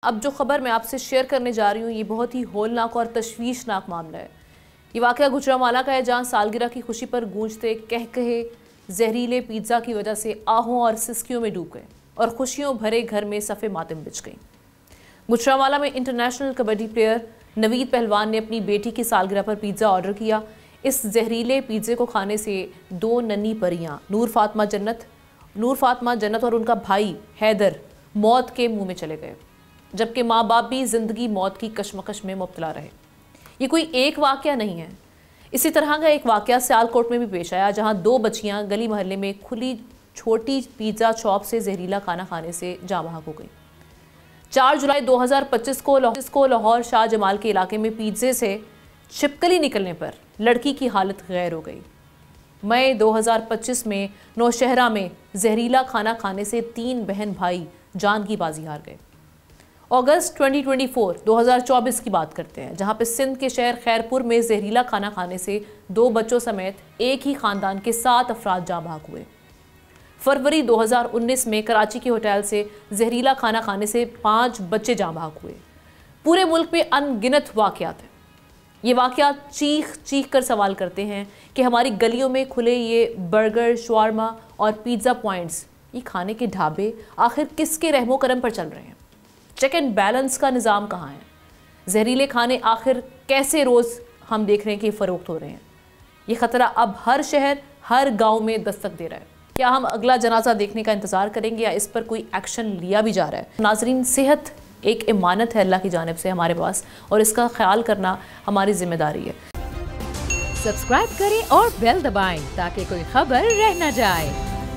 अब जो खबर मैं आपसे शेयर करने जा रही हूँ ये बहुत ही होलनाक और तशवीशनाक मामला है। ये वाक़या गुजरांवाला का है, जहाँ सालगिरह की खुशी पर गूंजते कहकहे जहरीले पिज़्ज़ा की वजह से आहों और सिसकियों में डूब गए और खुशियों भरे घर में सफ़े मातम बिछ गई। गुजरांवाला में इंटरनेशनल कबड्डी प्लेयर नवीद पहलवान ने अपनी बेटी की सालगिरह पर पिज़्ज़ा ऑर्डर किया। इस जहरीले पिज़्ज़े को खाने से दो नन्ही परियां नूर फातिमा जन्नत और उनका भाई हैदर मौत के मुंह में चले गए, जबकि माँ बाप भी जिंदगी मौत की कशमकश में मुब्तला रहे। ये कोई एक वाक़या नहीं है। इसी तरह का एक वाक़या सियालकोट में भी पेश आया, जहां दो बच्चियां गली मोहल्ले में खुली छोटी पिज़्ज़ा शॉप से जहरीला खाना खाने से जाँ बहक हो गई। 4 जुलाई 2025 को लाहौर शाह जमाल के इलाके में पिज़्ज़े से छिपकली निकलने पर लड़की की हालत गैर हो गई। मई 2025 में नौशहरा में जहरीला खाना खाने से 3 बहन भाई जान की बाजी हार गए। अगस्त 2024 की बात करते हैं, जहां पे सिंध के शहर खैरपुर में जहरीला खाना खाने से 2 बच्चों समेत एक ही खानदान के 7 अफराद जाँ बहक हुए। फरवरी 2019 में कराची के होटल से जहरीला खाना खाने से 5 बच्चे जाँ बहक हुए। पूरे मुल्क में अनगिनत वाक़यात हैं। ये वाक़यात चीख कर सवाल करते हैं कि हमारी गलियों में खुले ये बर्गर, शवारमा और पिज़्ज़ा पॉइंट्स, ये खाने के ढाबे आखिर किसके रहमो करम पर चल रहे हैं? चेक एंड बैलेंस का निज़ाम कहाँ है? जहरीले खाने आखिर कैसे रोज़ हम देख रहे हैं कि फ़रोख्त हो रहे हैं? ये ख़तरा अब हर शहर, हर गांव में दस्तक दे रहा है। क्या हम अगला जनाजा देखने का इंतज़ार करेंगे या इस पर कोई एक्शन लिया भी जा रहा है? नाज़रीन, सेहत एक इमानत है अल्लाह की जानिब से हमारे पास, और इसका ख्याल करना हमारी जिम्मेदारी है। सब्सक्राइब करें और बेल दबाएं ताकि कोई खबर रह न जाए।